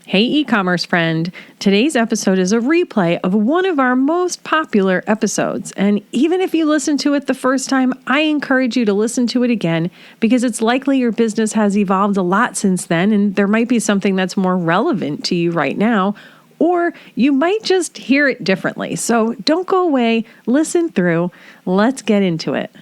Hey, e-commerce friend. Today's episode is a replay of one of our most popular episodes. And even if you listen to it the first time, I encourage you to listen to it again because it's likely your business has evolved a lot since then, and there might be something that's more relevant to you right now, or you might just hear it differently. So don't go away, listen through. Let's get into it.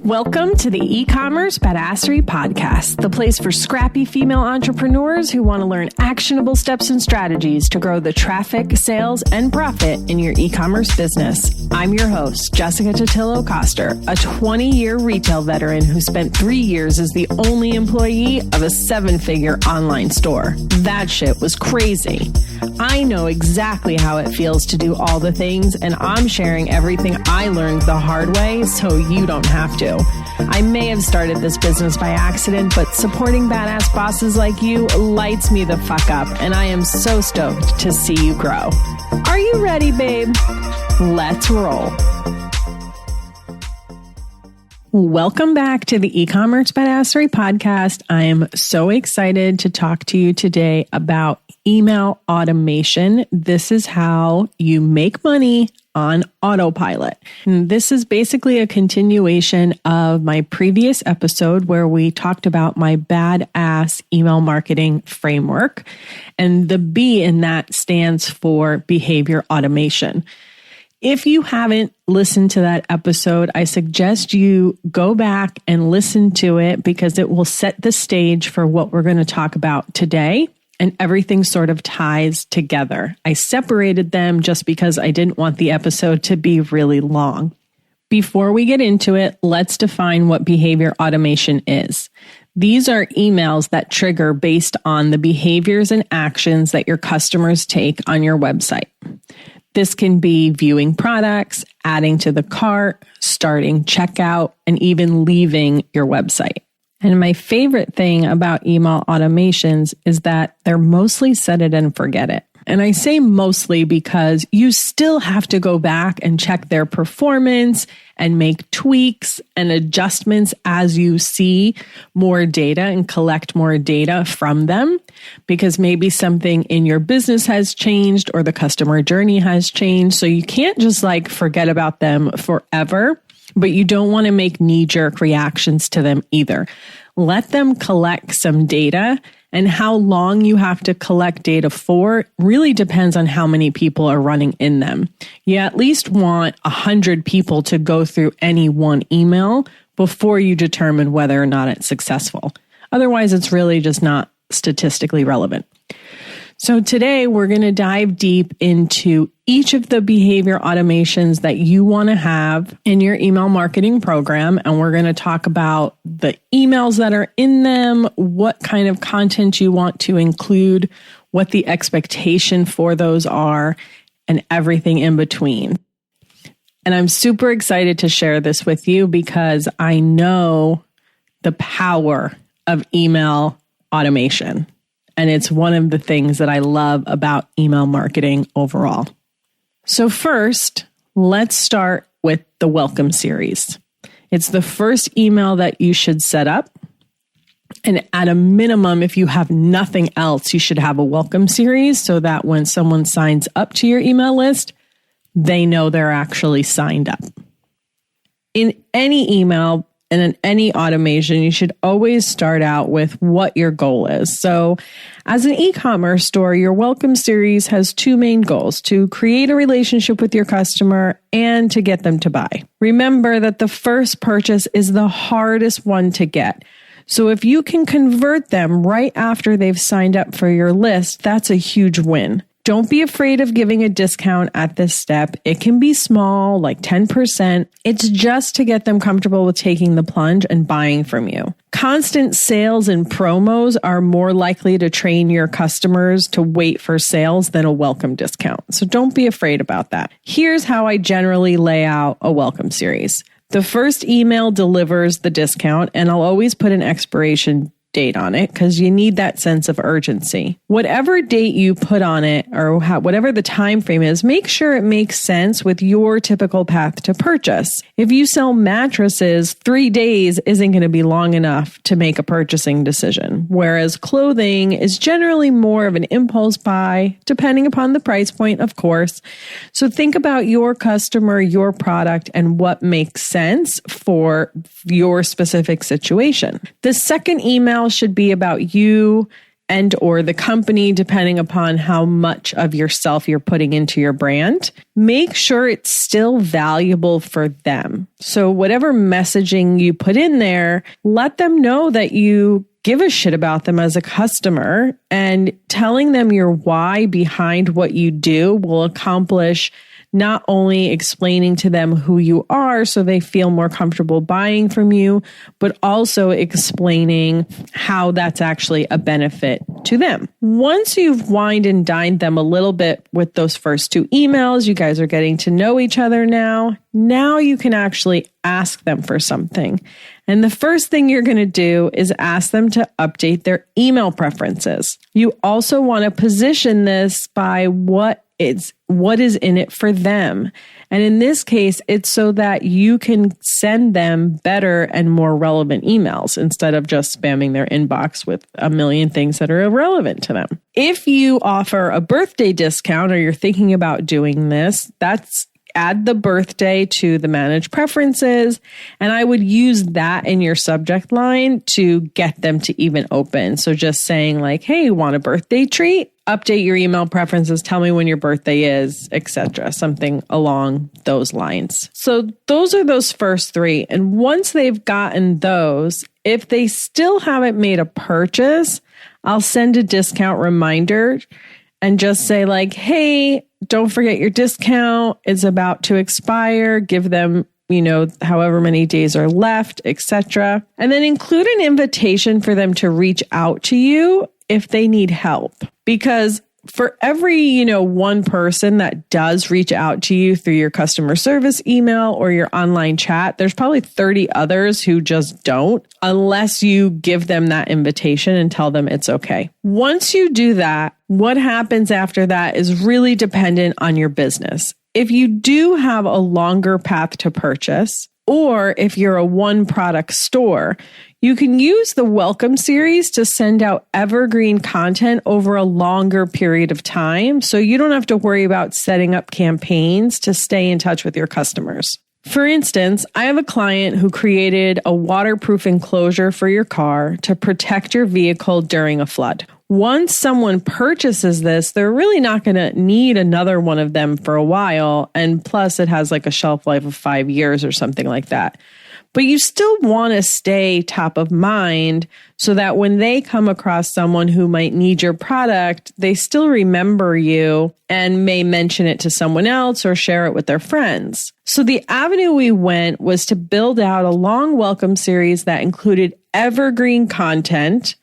Welcome to the eCommerce Badassery podcast, the place for scrappy female entrepreneurs who want to learn actionable steps and strategies to grow the traffic, sales, and profit in your e-commerce business. I'm your host, Jessica Totillo-Coster, a 20-year retail veteran who spent 3 years as the only employee of a 7-figure online store. That shit was crazy. I know exactly how it feels to do all the things, and I'm sharing everything I learned the hard way so you don't have to. I may have started this business by accident, but supporting badass bosses like you lights me the fuck up, and I am so stoked to see you grow. Are you ready, babe? Let's roll. Welcome back to the eCommerce Badassery podcast. I am so excited to talk to you today about email automation. This is how you make money on Autopilot. And this is basically a continuation of my previous episode where we talked about my badass email marketing framework. And the B in that stands for behavior automation. If you haven't listened to that episode, I suggest you go back and listen to it because it will set the stage for what we're going to talk about today. And everything sort of ties together. I separated them just because I didn't want the episode to be really long. Before we get into it, let's define what behavior automation is. These are emails that trigger based on the behaviors and actions that your customers take on your website. This can be viewing products, adding to the cart, starting checkout, and even leaving your website. And my favorite thing about email automations is that they're mostly set it and forget it. And I say mostly because you still have to go back and check their performance and make tweaks and adjustments as you see more data and collect more data from them, because maybe something in your business has changed or the customer journey has changed. So you can't just forget about them forever. But you don't want to make knee-jerk reactions to them either. Let them collect some data, and how long you have to collect data for really depends on how many people are running in them. You at least want 100 people to go through any one email before you determine whether or not it's successful. Otherwise, it's really just not statistically relevant. So today we're going to dive deep into each of the behavior automations that you want to have in your email marketing program. And we're going to talk about the emails that are in them, what kind of content you want to include, what the expectation for those are, and everything in between. And I'm super excited to share this with you because I know the power of email automation. And it's one of the things that I love about email marketing overall. So first, let's start with the welcome series. It's the first email that you should set up. And at a minimum, if you have nothing else, you should have a welcome series so that when someone signs up to your email list, they know they're actually signed up. In any email and in any automation, you should always start out with what your goal is. So as an e-commerce store, your welcome series has two main goals: to create a relationship with your customer and to get them to buy. Remember that the first purchase is the hardest one to get. So if you can convert them right after they've signed up for your list, that's a huge win. Don't be afraid of giving a discount at this step. It can be small, like 10%. It's just to get them comfortable with taking the plunge and buying from you. Constant sales and promos are more likely to train your customers to wait for sales than a welcome discount. So don't be afraid about that. Here's how I generally lay out a welcome series. The first email delivers the discount, and I'll always put an expiration date on it because you need that sense of urgency. Whatever date you put on it or whatever the time frame is, make sure it makes sense with your typical path to purchase. If you sell mattresses, 3 days isn't going to be long enough to make a purchasing decision, whereas clothing is generally more of an impulse buy, depending upon the price point, of course. So think about your customer, your product, and what makes sense for your specific situation. The second email should be about you and or the company, depending upon how much of yourself you're putting into your brand. Make sure it's still valuable for them. So whatever messaging you put in there, let them know that you give a shit about them as a customer, and telling them your why behind what you do will accomplish not only explaining to them who you are so they feel more comfortable buying from you, but also explaining how that's actually a benefit to them. Once you've wined and dined them a little bit with those first 2 emails, you guys are getting to know each other now. Now you can actually ask them for something. And the first thing you're going to do is ask them to update their email preferences. You also want to position this by what is in it for them. And in this case, it's so that you can send them better and more relevant emails instead of just spamming their inbox with a million things that are irrelevant to them. If you offer a birthday discount or you're thinking about doing this, add the birthday to the managed preferences. And I would use that in your subject line to get them to even open. So just saying like, hey, want a birthday treat? Update your email preferences, tell me when your birthday is, etc. Something along those lines. So those are those first 3. And once they've gotten those, if they still haven't made a purchase, I'll send a discount reminder and just say like, hey, don't forget your discount is about to expire. Give them, however many days are left, etc. And then include an invitation for them to reach out to you if they need help. Because for every, one person that does reach out to you through your customer service email or your online chat, there's probably 30 others who just don't, unless you give them that invitation and tell them it's okay. Once you do that, what happens after that is really dependent on your business. If you do have a longer path to purchase, or if you're a one product store, you can use the welcome series to send out evergreen content over a longer period of time, so you don't have to worry about setting up campaigns to stay in touch with your customers. For instance, I have a client who created a waterproof enclosure for your car to protect your vehicle during a flood. Once someone purchases this, they're really not going to need another one of them for a while. And plus, it has like a shelf life of 5 years or something like that. But you still want to stay top of mind so that when they come across someone who might need your product, they still remember you and may mention it to someone else or share it with their friends. So the avenue we went was to build out a long welcome series that included evergreen content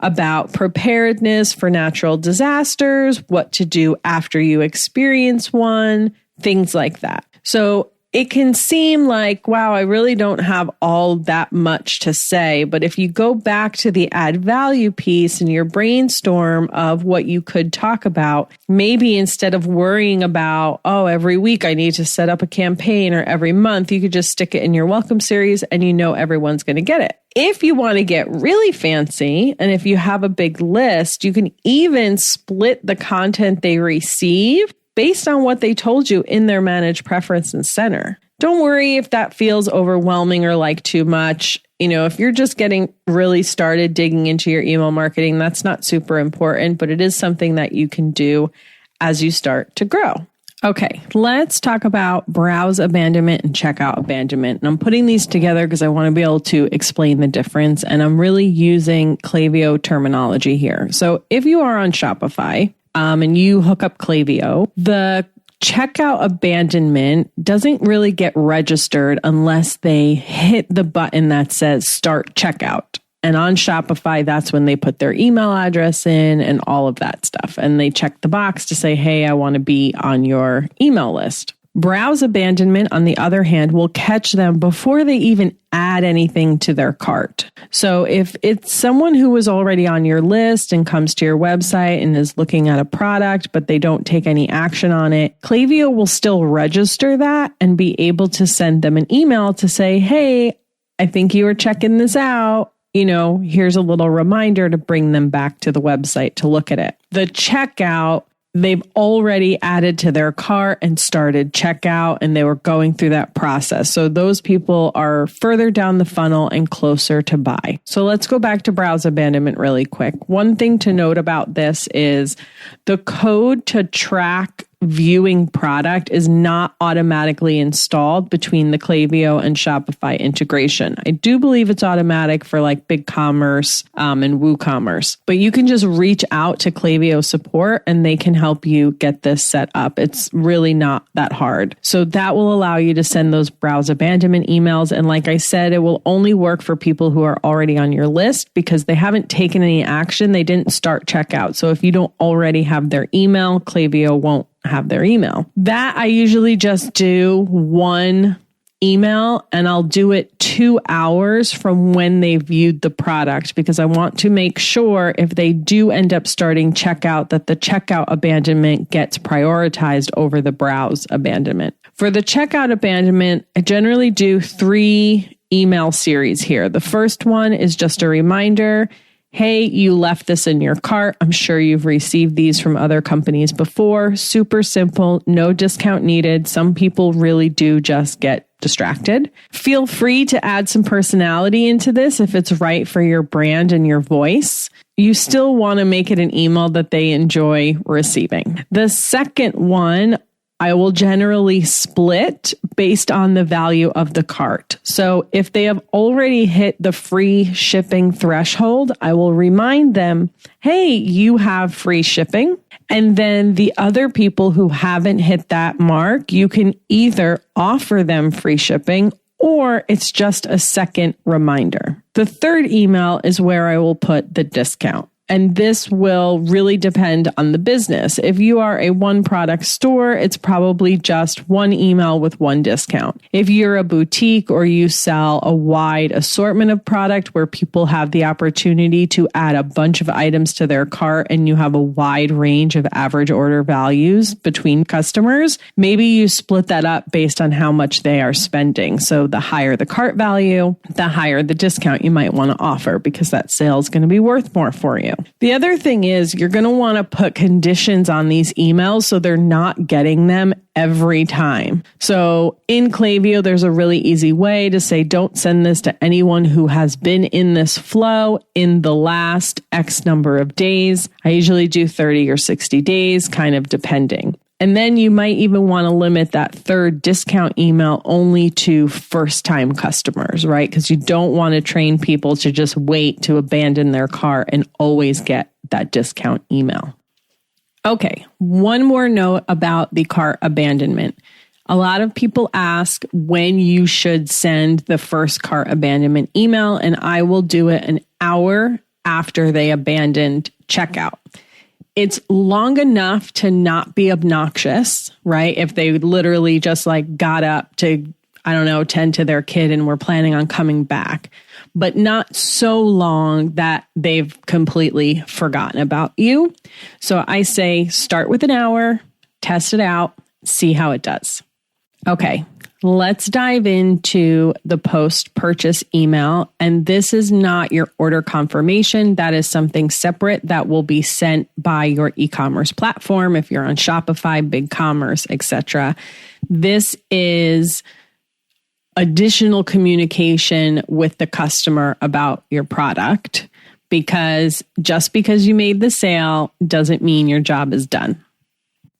about preparedness for natural disasters, what to do after you experience one, things like that. So it can seem like, wow, I really don't have all that much to say. But if you go back to the add value piece and your brainstorm of what you could talk about, maybe instead of worrying about, every week I need to set up a campaign or every month, you could just stick it in your welcome series and everyone's going to get it. If you want to get really fancy, and if you have a big list, you can even split the content they receive based on what they told you in their managed preferences center. Don't worry if that feels overwhelming or like too much. If you're just getting really started digging into your email marketing, that's not super important, but it is something that you can do as you start to grow. Okay, let's talk about browse abandonment and checkout abandonment. And I'm putting these together because I want to be able to explain the difference. And I'm really using Klaviyo terminology here. So if you are on Shopify, and you hook up Klaviyo, the checkout abandonment doesn't really get registered unless they hit the button that says start checkout. And on Shopify, that's when they put their email address in and all of that stuff. And they check the box to say, hey, I want to be on your email list. Browse abandonment, on the other hand, will catch them before they even add anything to their cart. So if it's someone who was already on your list and comes to your website and is looking at a product, but they don't take any action on it, Klaviyo will still register that and be able to send them an email to say, hey, I think you were checking this out. Here's a little reminder to bring them back to the website to look at it. The checkout, they've already added to their cart and started checkout, and they were going through that process. So those people are further down the funnel and closer to buy. So let's go back to browse abandonment really quick. One thing to note about this is the code to track viewing product is not automatically installed between the Klaviyo and Shopify integration. I do believe it's automatic for like BigCommerce and WooCommerce, but you can just reach out to Klaviyo support and they can help you get this set up. It's really not that hard. So that will allow you to send those browse abandonment emails. And like I said, it will only work for people who are already on your list because they haven't taken any action. They didn't start checkout. So if you don't already have their email, Klaviyo won't have their email. That I usually just do one email, and I'll do it 2 hours from when they viewed the product, because I want to make sure if they do end up starting checkout that the checkout abandonment gets prioritized over the browse abandonment. For the checkout abandonment, I generally do 3 email series here. The first one is just a reminder. Hey, you left this in your cart. I'm sure you've received these from other companies before. Super simple, no discount needed. Some people really do just get distracted. Feel free to add some personality into this if it's right for your brand and your voice. You still want to make it an email that they enjoy receiving. The second one, I will generally split based on the value of the cart. So if they have already hit the free shipping threshold, I will remind them, hey, you have free shipping. And then the other people who haven't hit that mark, you can either offer them free shipping or it's just a second reminder. The third email is where I will put the discount. And this will really depend on the business. If you are a one product store, it's probably just one email with one discount. If you're a boutique or you sell a wide assortment of product where people have the opportunity to add a bunch of items to their cart and you have a wide range of average order values between customers, maybe you split that up based on how much they are spending. So the higher the cart value, the higher the discount you might want to offer, because that sale is going to be worth more for you. The other thing is you're going to want to put conditions on these emails so they're not getting them every time. So in Klaviyo, there's a really easy way to say, don't send this to anyone who has been in this flow in the last X number of days. I usually do 30 or 60 days, kind of depending. And then you might even want to limit that third discount email only to first-time customers, right? Because you don't want to train people to just wait to abandon their cart and always get that discount email. Okay, one more note about the cart abandonment. A lot of people ask when you should send the first cart abandonment email, and I will do it an hour after they abandoned checkout. It's long enough to not be obnoxious, right? If they literally just got up to, tend to their kid and were planning on coming back, but not so long that they've completely forgotten about you. So I say start with an hour, test it out, see how it does. Okay. Let's dive into the post-purchase email. And this is not your order confirmation. That is something separate that will be sent by your e-commerce platform if you're on Shopify, BigCommerce, etc. This is additional communication with the customer about your product, because just because you made the sale doesn't mean your job is done.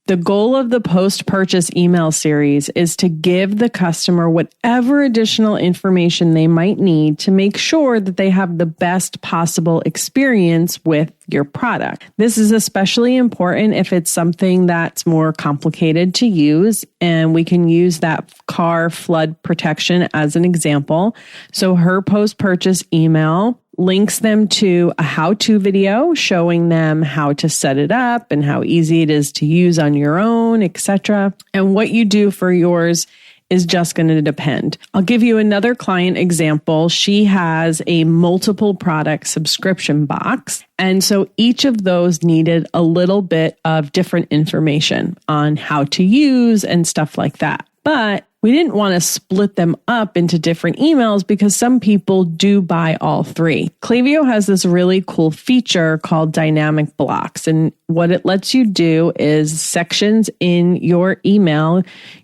The goal of the post-purchase email series is to give the customer whatever additional information they might need to make sure that they have the best possible experience with your product. This is especially important if it's something that's more complicated to use, and we can use that car flood protection as an example. So her post-purchase email links them to a how-to video showing them how to set it up and how easy it is to use on your own, etc. And what you do for yours is just going to depend. I'll give you another client example. She has a multiple product subscription box. And so each of those needed a little bit of different information on how to use and stuff like that. But we didn't want to split them up into different emails because some people do buy all three. Klaviyo has this really cool feature called dynamic blocks. And what it lets you do is sections in your email,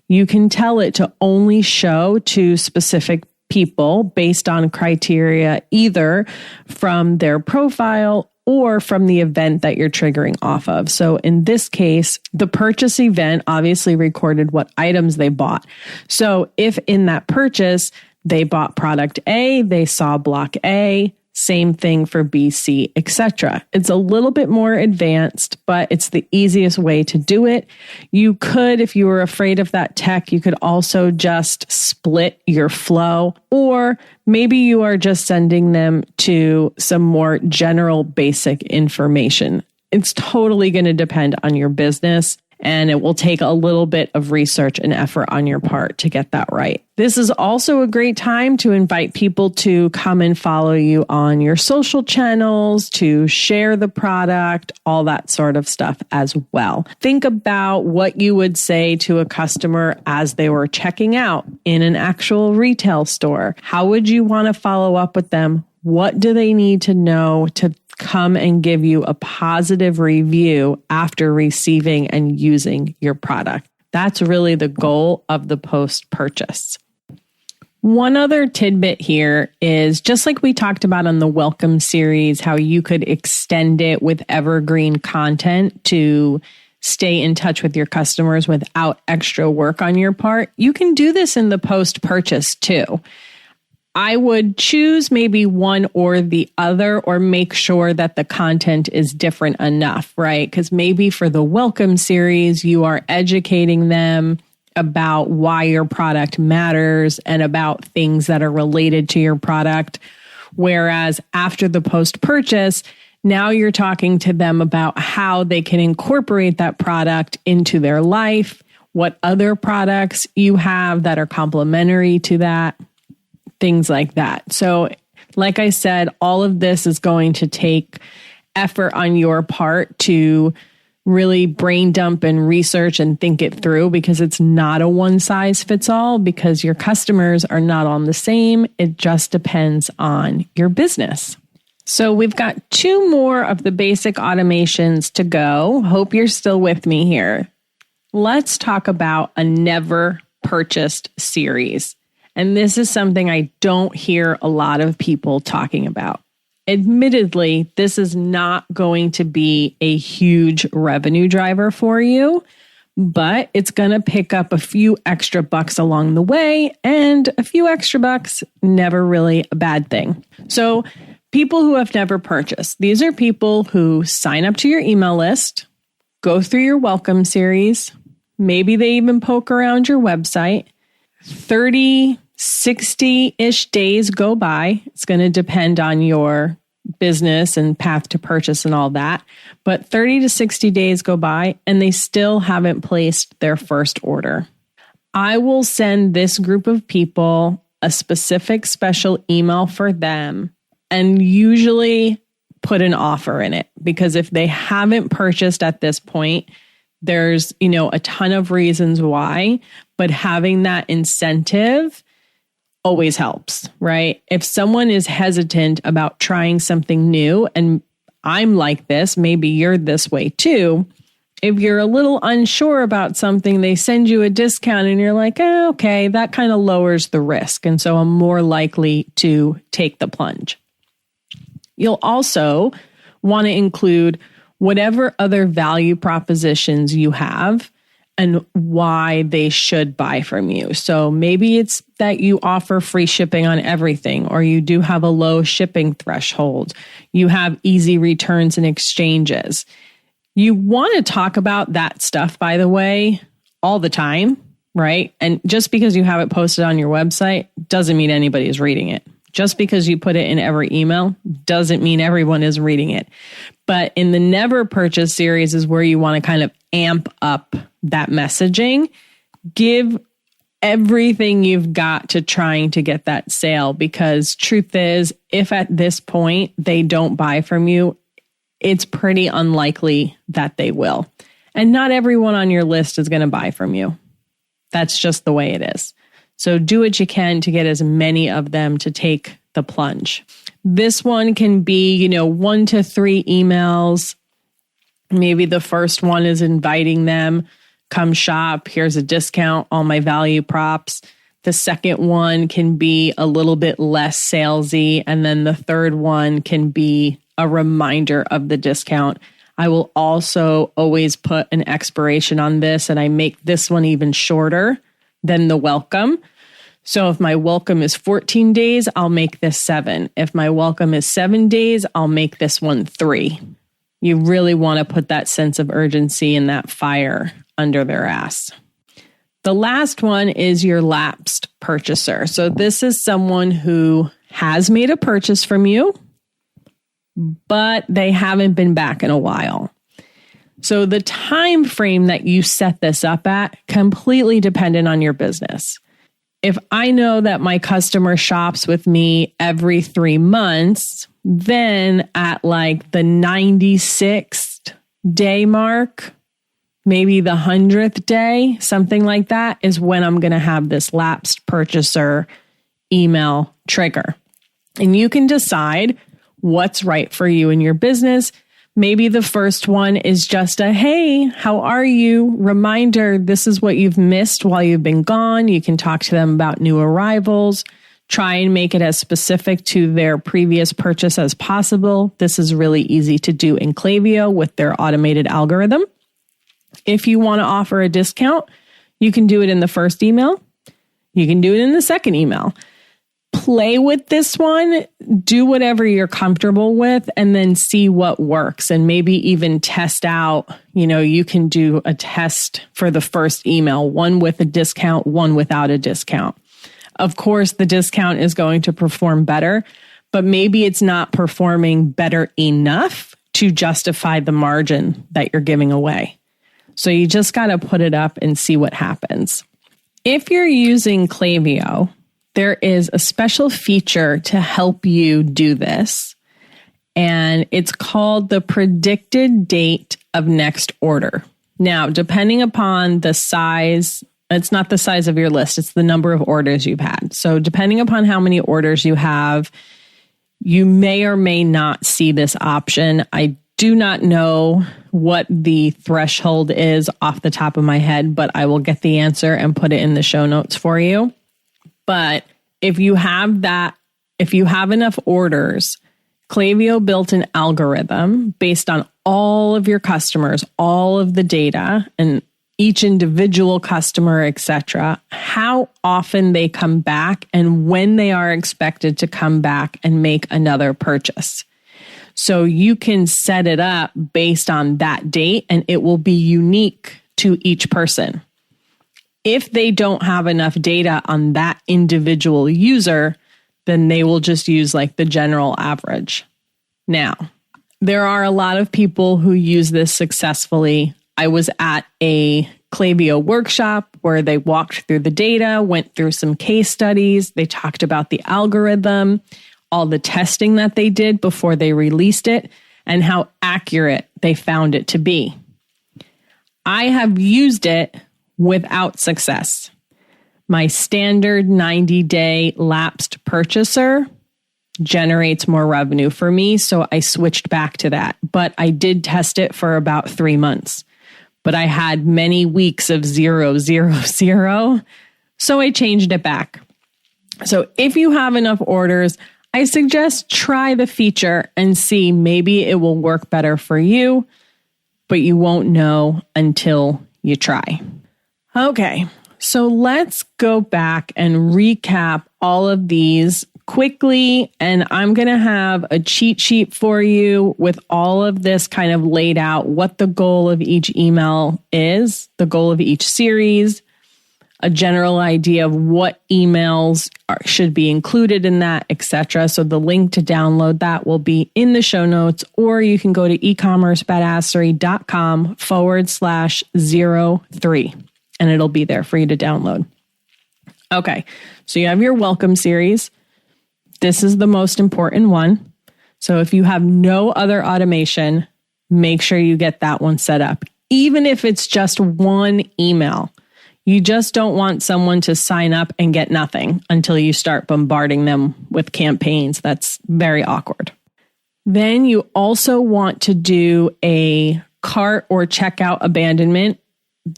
you can tell it to only show to specific people based on criteria, either from their profile or from the event that you're triggering off of. So in this case, the purchase event obviously recorded what items they bought. So if in that purchase, they bought product A, they saw block A, same thing for B, C, etc. It's a little bit more advanced, but it's the easiest way to do it. You could, if you were afraid of that tech, you could also just split your flow, or maybe you are just sending them to some more general basic information. It's totally going to depend on your business, and it will take a little bit of research and effort on your part to get that right. This is also a great time to invite people to come and follow you on your social channels, to share the product, all that sort of stuff as well. Think about what you would say to a customer as they were checking out in an actual retail store. How would you want to follow up with them? What do they need to know to come and give you a positive review after receiving and using your product? That's really the goal of the post-purchase. One other tidbit here is, just like we talked about on the Welcome series, how you could extend it with evergreen content to stay in touch with your customers without extra work on your part. You can do this in the post-purchase too. I would choose maybe one or the other, or make sure that the content is different enough, right? Because maybe for the Welcome series, you are educating them about why your product matters and about things that are related to your product. Whereas after the post-purchase, now you're talking to them about how they can incorporate that product into their life, what other products you have that are complementary to that, things like that. So, like I said, all of this is going to take effort on your part to really brain dump and research and think it through, because it's not a one size fits all, because your customers are not on the same. It just depends on your business. So we've got 2 more of the basic automations to go. Hope you're still with me here. Let's talk about a never purchased series. And this is something I don't hear a lot of people talking about. Admittedly, this is not going to be a huge revenue driver for you, but it's going to pick up a few extra bucks along the way, and a few extra bucks, never really a bad thing. So people who have never purchased, these are people who sign up to your email list, go through your welcome series, maybe they even poke around your website. 30, 60-ish days go by. It's going to depend on your business and path to purchase and all that. But 30 to 60 days go by and they still haven't placed their first order. I will send this group of people a specific special email for them and usually put an offer in it, because if they haven't purchased at this point, there's, a ton of reasons why, but having that incentive always helps, right? If someone is hesitant about trying something new, and I'm like this, maybe you're this way too. If you're a little unsure about something, they send you a discount and you're like, okay, that kind of lowers the risk. And so I'm more likely to take the plunge. You'll also want to include whatever other value propositions you have and why they should buy from you. So maybe it's that you offer free shipping on everything, or you do have a low shipping threshold. You have easy returns and exchanges. You want to talk about that stuff, by the way, all the time, right? And just because you have it posted on your website doesn't mean anybody is reading it. Just because you put it in every email doesn't mean everyone is reading it. But in the never purchase series is where you want to kind of amp up that messaging. Give everything you've got to trying to get that sale, because truth is, if at this point they don't buy from you, it's pretty unlikely that they will. And not everyone on your list is going to buy from you. That's just the way it is. So do what you can to get as many of them to take the plunge. This one can be, 1 to 3 emails. Maybe the first one is inviting them, come shop, here's a discount on my value props. The second one can be a little bit less salesy. And then the third one can be a reminder of the discount. I will also always put an expiration on this, and I make this one even shorter than the welcome. So if my welcome is 14 days, I'll make this 7. If my welcome is 7 days, I'll make this one 3. You really want to put that sense of urgency and that fire under their ass. The last one is your lapsed purchaser. So this is someone who has made a purchase from you, but they haven't been back in a while. So the time frame that you set this up at, completely dependent on your business. If I know that my customer shops with me every 3 months, then at like the 96th day mark, maybe the 100th day, something like that, is when I'm going to have this lapsed purchaser email trigger. And you can decide what's right for you in your business. Maybe the first one is just a, hey, how are you? Reminder, this is what you've missed while you've been gone. You can talk to them about new arrivals. Try and make it as specific to their previous purchase as possible. This is really easy to do in Klaviyo with their automated algorithm. If you want to offer a discount, you can do it in the first email. You can do it in the second email. Play with this one, do whatever you're comfortable with, and then see what works. And maybe even test out, you can do a test for the first email, one with a discount, one without a discount. Of course, the discount is going to perform better, but maybe it's not performing better enough to justify the margin that you're giving away. So you just got to put it up and see what happens. If you're using Klaviyo, there is a special feature to help you do this, and it's called the predicted date of next order. Now, depending upon the size, it's not the size of your list, it's the number of orders you've had. So depending upon how many orders you have, you may or may not see this option. I do not know what the threshold is off the top of my head, but I will get the answer and put it in the show notes for you. But if you have enough orders, Klaviyo built an algorithm based on all of your customers, all of the data, and each individual customer, etc., how often they come back and when they are expected to come back and make another purchase. So you can set it up based on that date, and it will be unique to each person. If they don't have enough data on that individual user, then they will just use like the general average. Now, there are a lot of people who use this successfully. I was at a Klaviyo workshop where they walked through the data, went through some case studies. They talked about the algorithm, all the testing that they did before they released it, and how accurate they found it to be. I have used it without success. My standard 90-day lapsed purchaser generates more revenue for me, so I switched back to that. But I did test it for about 3 months. But I had many weeks of 0, 0, 0, so I changed it back. So if you have enough orders, I suggest try the feature and see, maybe it will work better for you, but you won't know until you try. Okay, so let's go back and recap all of these quickly, and I'm going to have a cheat sheet for you with all of this kind of laid out, what the goal of each email is, the goal of each series, a general idea of what emails should be included in that, etc. So the link to download that will be in the show notes, or you can go to ecommercebadassery.com/03 and it'll be there for you to download. Okay, so you have your welcome series. This is the most important one. So if you have no other automation, make sure you get that one set up. Even if it's just one email, you just don't want someone to sign up and get nothing until you start bombarding them with campaigns. That's very awkward. Then you also want to do a cart or checkout abandonment.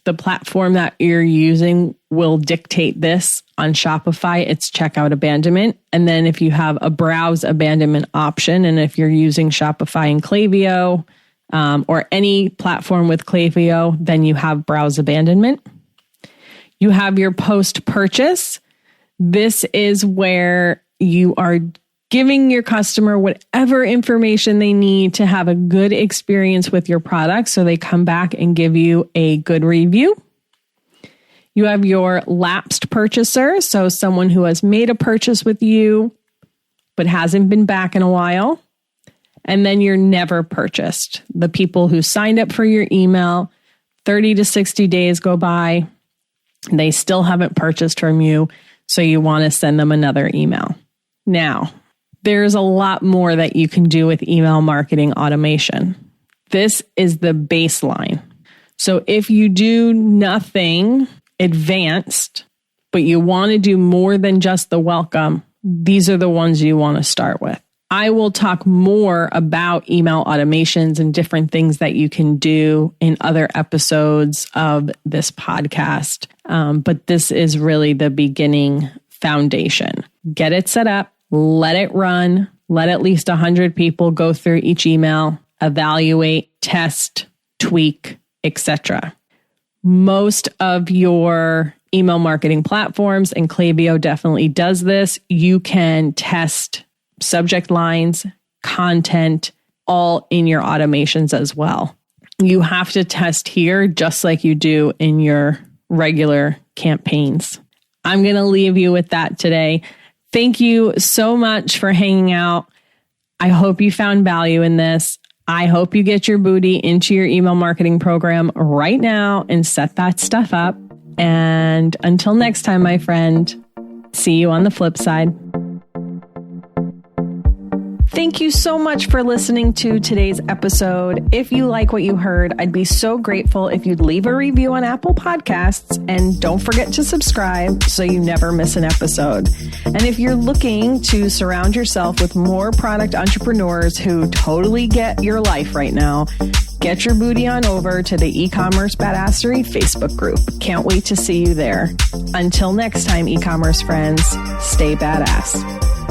The platform that you're using will dictate this. On Shopify, it's checkout abandonment. And then if you have a browse abandonment option, and if you're using Shopify and Klaviyo or any platform with Klaviyo, then you have browse abandonment. You have your post-purchase. This is where you are giving your customer whatever information they need to have a good experience with your product so they come back and give you a good review. You have your lapsed purchaser, so someone who has made a purchase with you but hasn't been back in a while. And then you're never purchased. The people who signed up for your email, 30 to 60 days go by, they still haven't purchased from you, so you want to send them another email. Now, there's a lot more that you can do with email marketing automation. This is the baseline. So if you do nothing advanced, but you want to do more than just the welcome, these are the ones you want to start with. I will talk more about email automations and different things that you can do in other episodes of this podcast. But this is really the beginning foundation. Get it set up, let it run, let at least 100 people go through each email, evaluate, test, tweak, etc. Most of your email marketing platforms, and Klaviyo definitely does this, you can test subject lines, content, all in your automations as well. You have to test here just like you do in your regular campaigns. I'm going to leave you with that today. Thank you so much for hanging out. I hope you found value in this. I hope you get your booty into your email marketing program right now and set that stuff up. And until next time, my friend, see you on the flip side. Thank you so much for listening to today's episode. If you like what you heard, I'd be so grateful if you'd leave a review on Apple Podcasts, and don't forget to subscribe so you never miss an episode. And if you're looking to surround yourself with more product entrepreneurs who totally get your life right now, get your booty on over to the eCommerce Badassery Facebook group. Can't wait to see you there. Until next time, e-commerce friends, stay badass.